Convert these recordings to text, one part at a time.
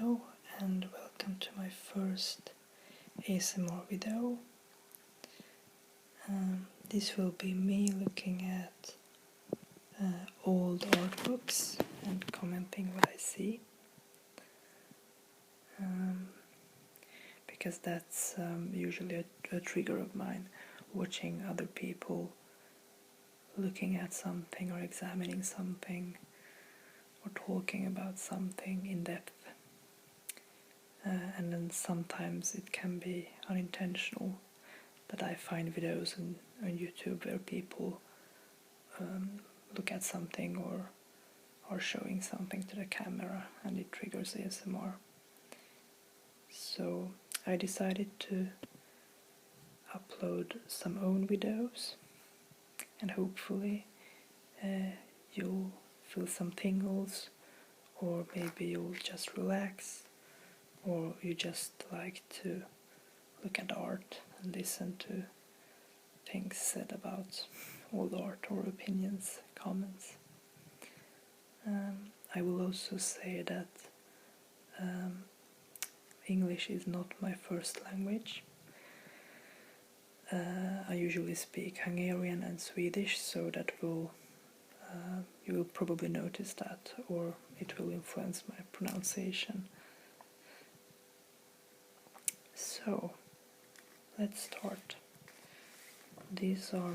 Hello and welcome to my first ASMR video. This will be me looking at old art books and commenting what I see, because that's usually a trigger of mine, watching other people looking at something or examining something or talking about something in depth. And then sometimes it can be unintentional that I find videos on YouTube where people look at something or are showing something to the camera and it triggers ASMR. So I decided to upload some own videos, and hopefully you'll feel some tingles, or maybe you'll just relax, or you just like to look at art and listen to things said about old art, or opinions, comments. I will also say that English is not my first language. I usually speak Hungarian and Swedish, so that will you will probably notice that, or it will influence my pronunciation. So let's start. These are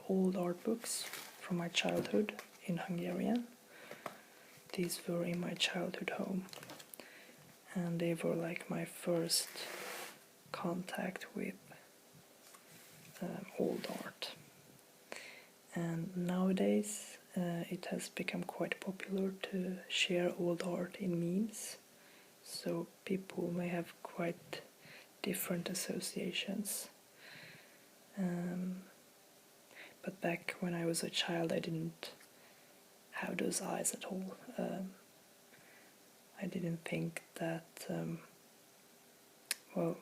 old art books from my childhood in Hungarian. These were in my childhood home, and they were like my first contact with old art. And nowadays it has become quite popular to share old art in memes, so people may have quite different associations. But back when I was a child, I didn't have those eyes at all. I didn't think that, I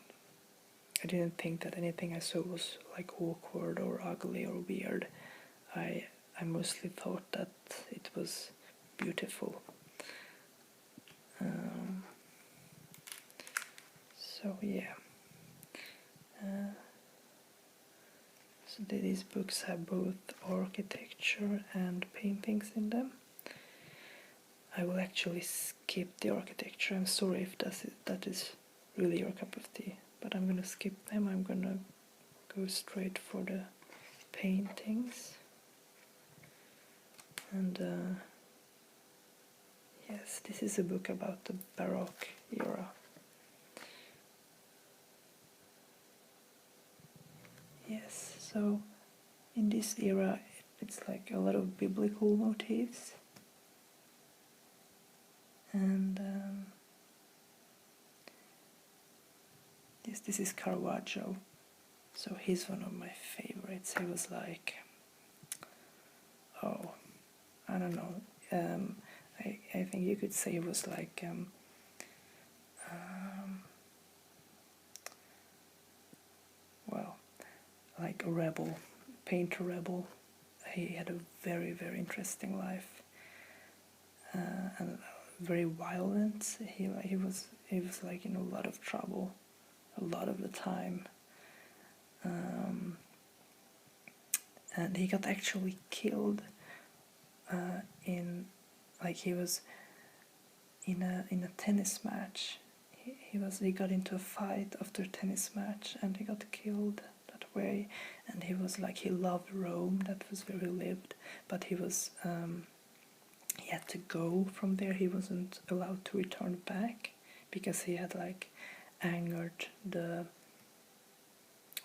didn't think that anything I saw was like awkward or ugly or weird. I mostly thought that it was beautiful. So yeah. So these books have both architecture and paintings in them. I will actually skip the architecture. I'm sorry if that is really your cup of tea, but I'm gonna skip them. I'm gonna go straight for the paintings. And yes, this is a book about the Baroque era. Yes, so in this era it's like a lot of biblical motifs, and yes, this is Caravaggio, so he's one of my favorites. He was like, oh, I don't know, I think you could say he was like well, like a rebel, painter rebel. He had a very, very interesting life, and very violent. He was like in a lot of trouble a lot of the time, and he got actually killed in, like, he was in a tennis match. He got into a fight after a tennis match, and he got killed that way. And he was like, he loved Rome, that was where he lived, but he was he had to go from there. He wasn't allowed to return back because he had like angered the,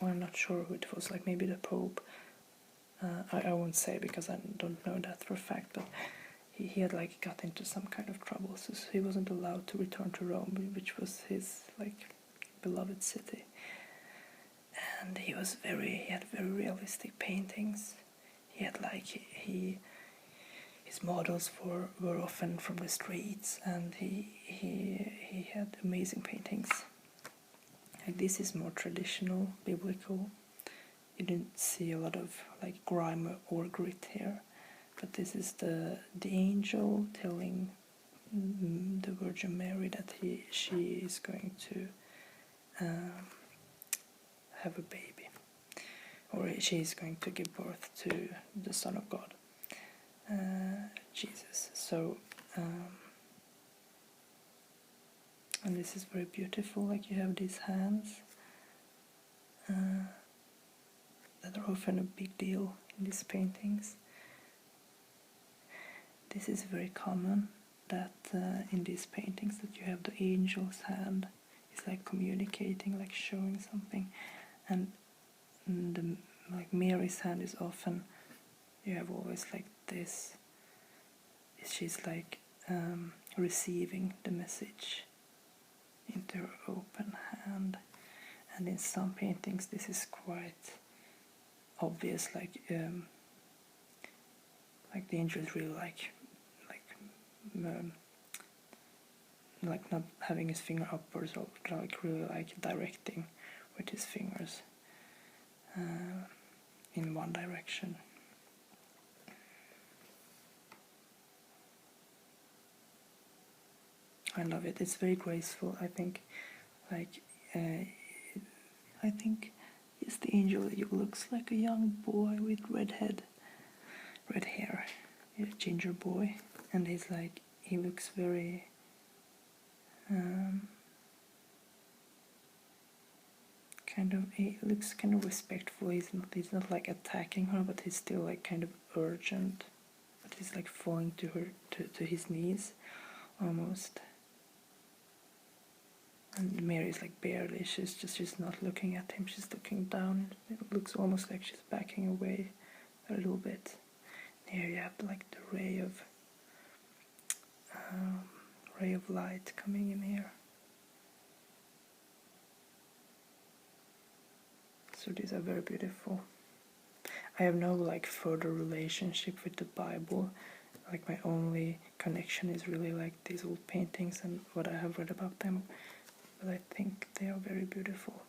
well, I'm not sure who it was, like maybe the Pope. I won't say because I don't know that for a fact, but he had like got into some kind of trouble, so he wasn't allowed to return to Rome, which was his like beloved city. And he had very realistic paintings. He had like his models were often from the streets, and he had amazing paintings. Like, this is more traditional, biblical. You didn't see a lot of like grime or grit here, but this is the angel telling the Virgin Mary that she is going to have a baby, or she is going to give birth to the Son of God, Jesus. So and this is very beautiful. Like, you have these hands that are often a big deal in these paintings. This is very common, that in these paintings that you have the angel's hand is like communicating, like showing something, and the like Mary's hand is often, you have always like this. She's like receiving the message into her open hand, and in some paintings this is quite obvious, like the angel is really like not having his finger upwards, or like really like directing with his fingers in one direction. I love it. It's very graceful. I think, like, I think, yes, the angel looks like a young boy with red hair, a ginger boy, and he's like, he looks very he looks kind of respectful. He's not like attacking her, but he's still like kind of urgent. But he's like falling to her to his knees almost. And Mary is like barely. She's not looking at him. She's looking down. It looks almost like she's backing away a little bit. Here you have like the ray of light coming in here. So these are very beautiful. I have no like further relationship with the Bible. Like, my only connection is really like these old paintings and what I have read about them. But I think they are very beautiful.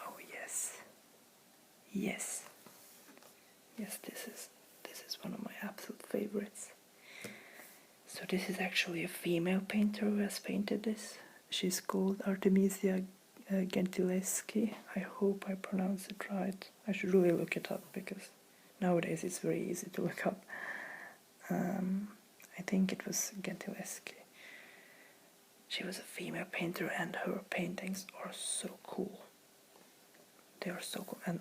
Oh yes, yes, yes. This is one of my absolute favorites. So this is actually a female painter who has painted this. She's called Artemisia Gentileschi. I hope I pronounce it right. I should really look it up, because nowadays it's very easy to look up. I think it was Gentileschi. She was a female painter, and her paintings are so cool. They are so cool, and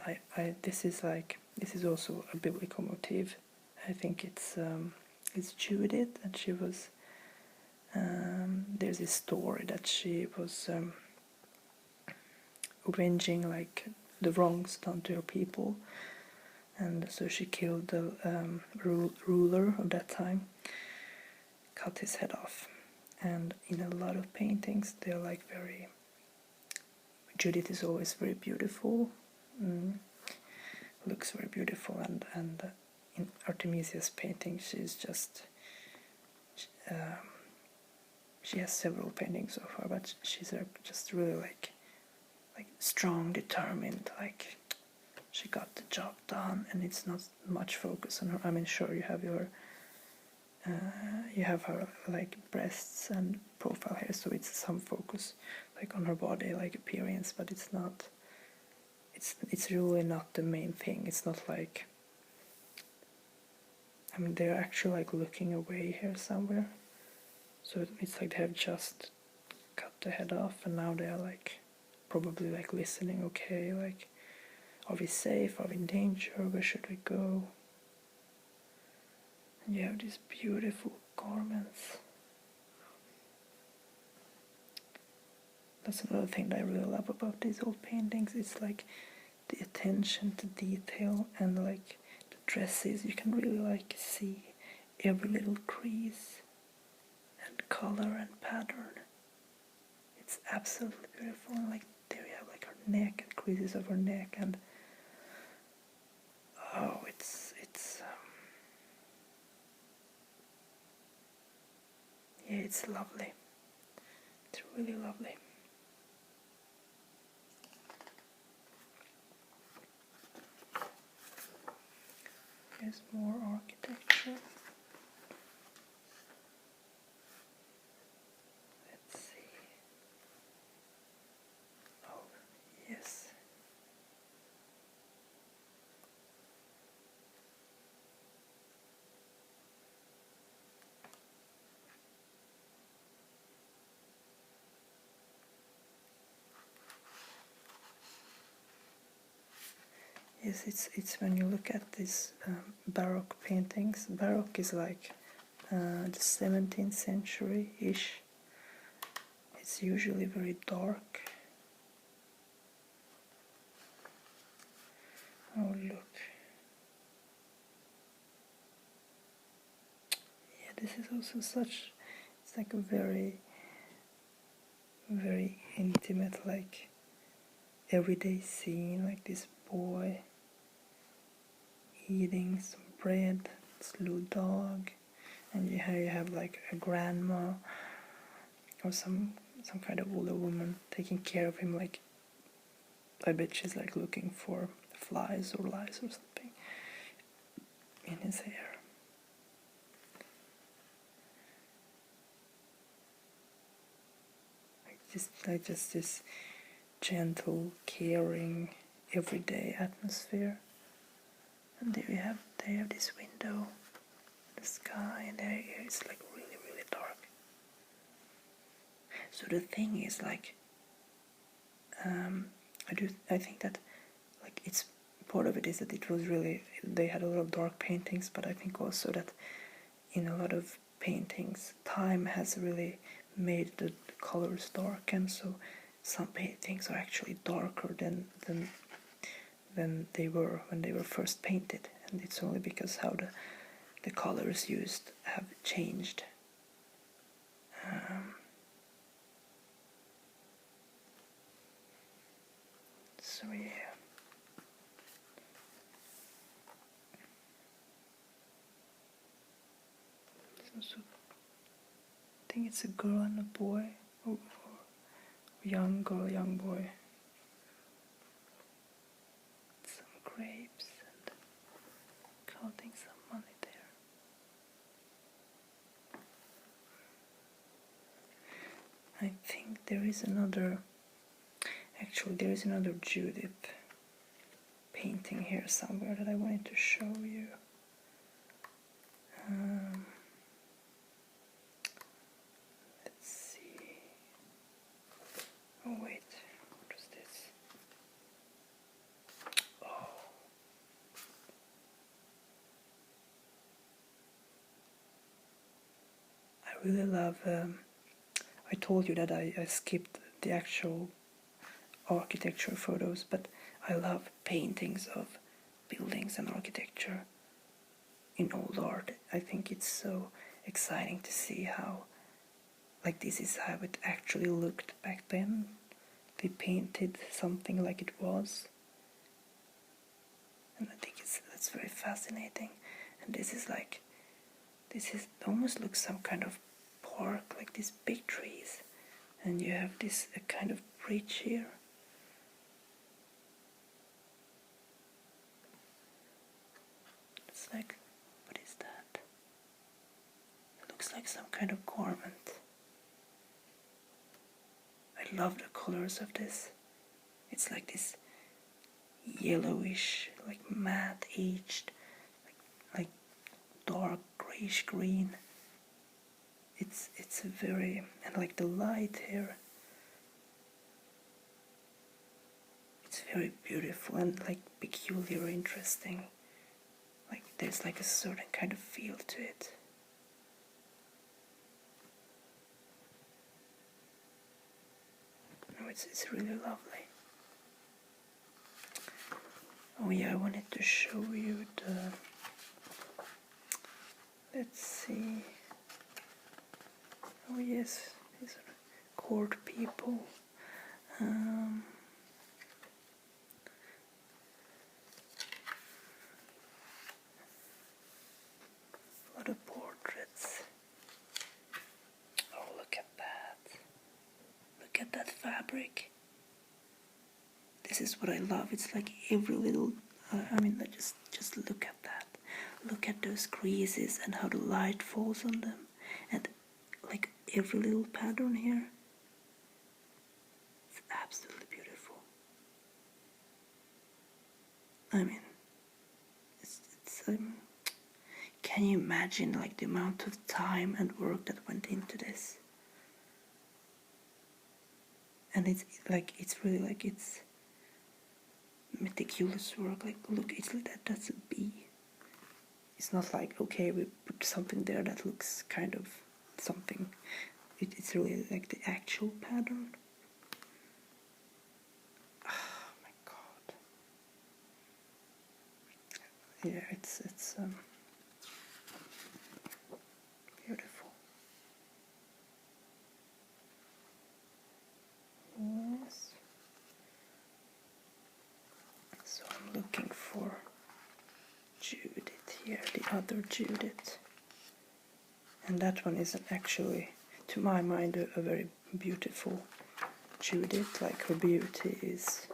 this is also a biblical motif. I think it's Judith, and she was. There's this story that she was avenging like the wrongs done to her people, and so she killed the ruler of that time, cut his head off. And in a lot of paintings they're like very, Judith is always very beautiful, looks very beautiful, and in Artemisia's painting she's just she has several paintings of her, but she's just really like strong, determined, like she got the job done, and it's not much focus on her. I mean, sure, you have her like breasts and profile hair, so it's some focus like on her body, like appearance, but it's not. It's really not the main thing. It's not like. I mean, they're actually like looking away here somewhere, so it's like they have just cut the head off, and now they are like probably like listening. Okay, like, are we safe? Are we in danger? Where should we go? And you have these beautiful garments. That's another thing that I really love about these old paintings. It's like the attention to detail, and like the dresses. You can really like see every little crease and color and pattern. It's absolutely beautiful. And like there you have like her neck and creases of her neck, and oh, it's yeah, it's lovely. It's really lovely. Here's more architecture. Let's see. Oh, yes. Yes, it's when you look at these Baroque paintings. Baroque is like the 17th century-ish. It's usually very dark. Oh, look. Yeah, this is also such, it's like a very, very intimate, like everyday scene, like this boy eating some bread, this little dog, and you have like a grandma or some kind of older woman taking care of him, like I bet she's like looking for flies or lice or something in his hair. Like just this gentle, caring, everyday atmosphere. And there you have this window, the sky, and there it's like really, really dark. So the thing is, like, I think that, like, it's part of it is that it was really, they had a lot of dark paintings, but I think also that in a lot of paintings, time has really made the colors dark, and so some paintings are actually darker than they were when they were first painted, and it's only because how the colors used have changed. So yeah. So I think it's a girl and a boy, or young girl, young boy. Some grapes and counting some money there. I think there is another, actually there is another Judith painting here somewhere that I wanted to show you. Let's see. Oh wait, what is this? Oh. I really love, I told you that I skipped the actual architecture photos, but I love paintings of buildings and architecture in old art. I think it's so exciting to see how, like, this is how it actually looked back then. They painted something like it was, and I think that's very fascinating. And this is almost looks some kind of park, like these big trees, and you have this a kind of bridge here. It's like, what is that? It looks like some kind of garment. I love the colors of this. It's like this yellowish, like matte aged, like dark grayish green. It's a very, and like the light here, it's very beautiful and like peculiar, interesting. Like there's like a certain kind of feel to it. No, it's really lovely. Oh yeah, I wanted to show you the, let's see. Oh yes, these are court people. A lot of portraits. Oh, look at that. Look at that fabric. This is what I love. It's like every little, I mean, just look at that. look at those creases and how the light falls on them, and like every little pattern here. It's absolutely beautiful. I mean, it's can you imagine like the amount of time and work that went into this? And it's really like, it's meticulous work. Like, look, it's like that's a bee. It's not like, okay, we put something there that looks kind of something. It's really like the actual pattern. Oh my god. Yeah, it's beautiful. Yes. So I'm looking for Judith here, the other Judith. And that one isn't actually, to my mind, a very beautiful Judith. Like, her beauty is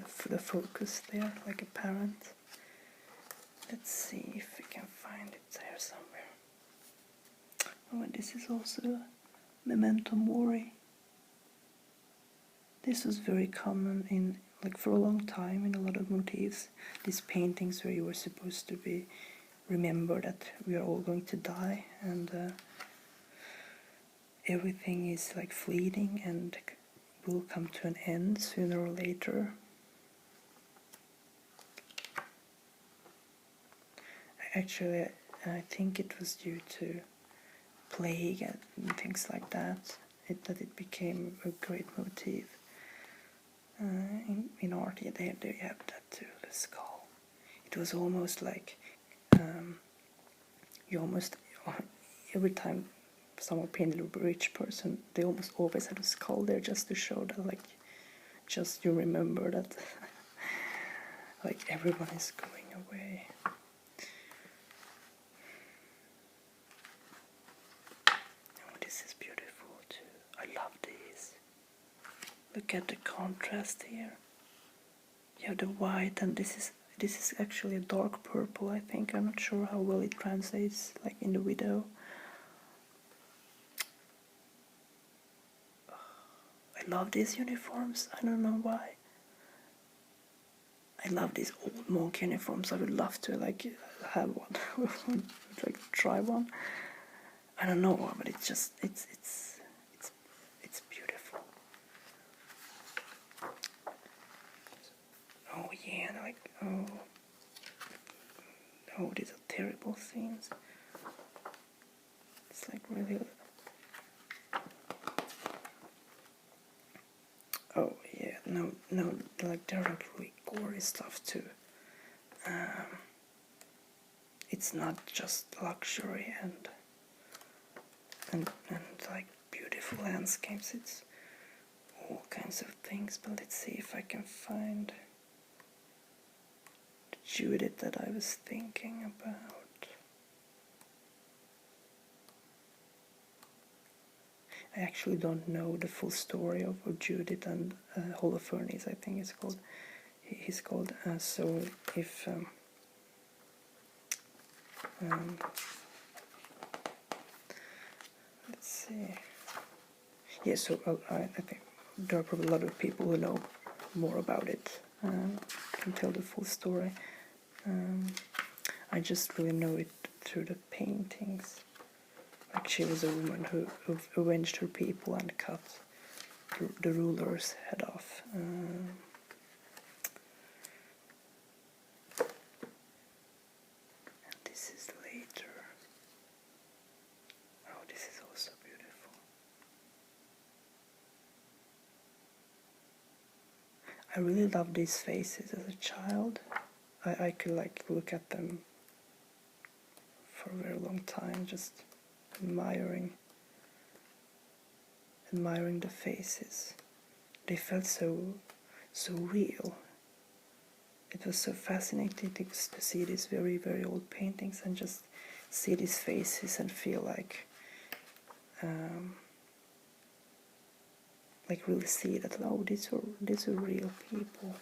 for the focus there, like apparent. Let's see if we can find it there somewhere. Oh, and this is also Memento Mori. This was very common in, like, for a long time in a lot of motifs. These paintings where you were supposed to be remember that we are all going to die, and everything is like fleeting and will come to an end sooner or later. Actually, I think it was due to plague and things like that, that it became a great motif. In art, yeah, there you have that too, the skull. It was almost like you almost, every time someone painted a rich person, they almost always had a skull there just to show that, like, just you remember that like everyone is going away. Oh, this is beautiful too. I love these. Look at the contrast here. You have the white, and this is actually a dark purple, I think. I'm not sure how well it translates, like in the video. I love these uniforms. I don't know why. I love these old monk uniforms. I would love to like have one, like try one. I don't know, but it's just it's beautiful. Oh yeah, like oh, these are terrible scenes. It's like really. Oh yeah, no, like there are like really gory stuff too. It's not just luxury and like beautiful landscapes. It's all kinds of things. But let's see if I can find the Judith that I was thinking about. I actually don't know the full story of Judith and Holofernes, I think it's called. He's called. So if let's see. Yeah, so I think there are probably a lot of people who know more about it, can tell the full story. I just really know it through the paintings. Like, she was a woman who avenged her people and cut the ruler's head off. And this is later. Oh, this is also beautiful. I really loved these faces as a child. I could like look at them for a very long time, just admiring the faces. They felt so real. It was so fascinating to see these very, very old paintings and just see these faces and feel like really see that, oh, these are real people,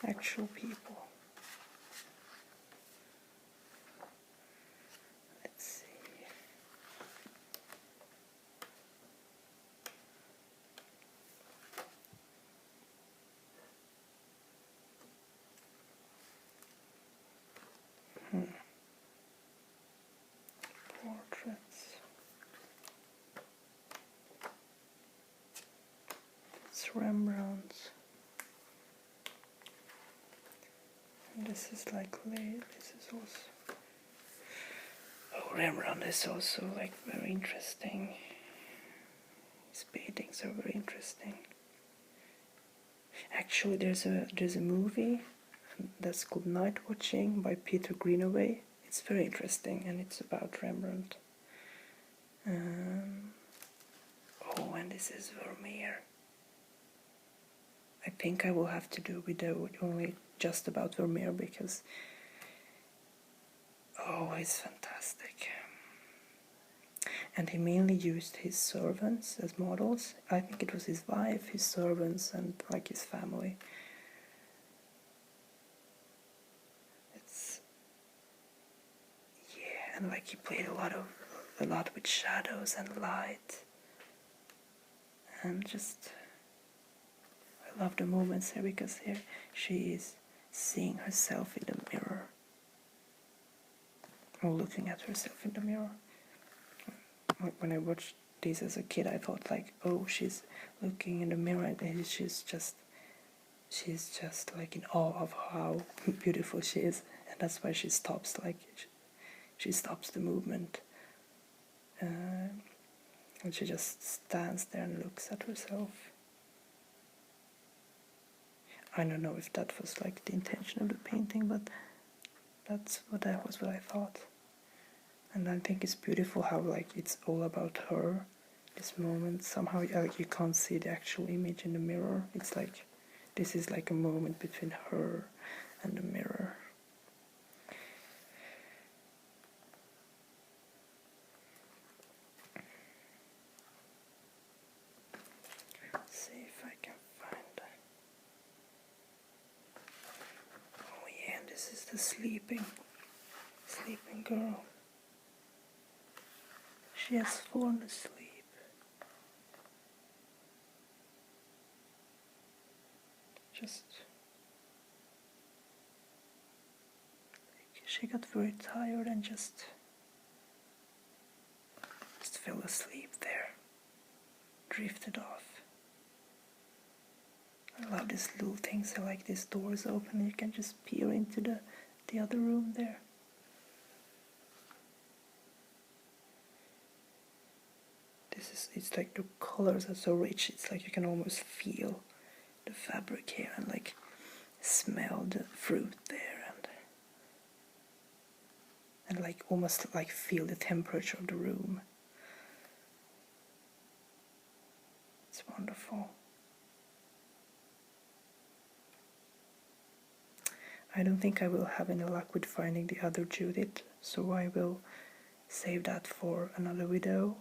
actual people. It's Rembrandt. And this is like this is also. Oh, Rembrandt is also like very interesting. His paintings are very interesting. Actually, there's a movie that's called Night Watching by Peter Greenaway. It's very interesting, and it's about Rembrandt. Oh, and this is Vermeer. I think I will have to do a video only just about Vermeer because oh, it's fantastic. And he mainly used his servants as models. I think it was his wife, his servants, and like his family. It's yeah, and like he played a lot with shadows and light, and just I love the moments here because here she is seeing herself in the mirror, or looking at herself in the mirror. When I watched this as a kid, I thought like, oh, she's looking in the mirror and she's just like in awe of how beautiful she is, and that's why she stops, like she stops the movement, and she just stands there and looks at herself. I don't know if that was like the intention of the painting, but that was what I thought. And I think it's beautiful how like it's all about her, this moment. Somehow like you can't see the actual image in the mirror. It's like this is like a moment between her and the mirror. Let's see if I can find. Oh yeah, and this is the sleeping girl. She has fallen asleep. She got very tired and just fell asleep there, drifted off. I love these little things. I like these doors open. You can just peer into the other room there. It's like the colors are so rich. It's like you can almost feel the fabric here and like smell the fruit there and like almost like feel the temperature of the room. It's wonderful. I don't think I will have any luck with finding the other Judith, so I will save that for another video.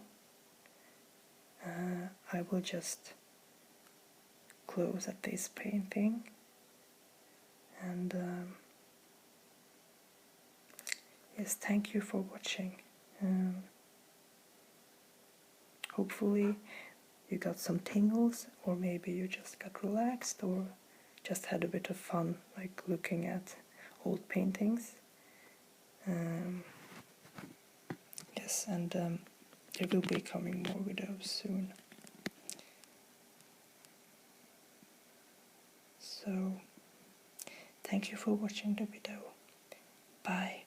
I will just close at this painting, and yes, thank you for watching. Hopefully you got some tingles, or maybe you just got relaxed, or just had a bit of fun like looking at old paintings. Yes, and there will be coming more videos soon. So, thank you for watching the video. Bye.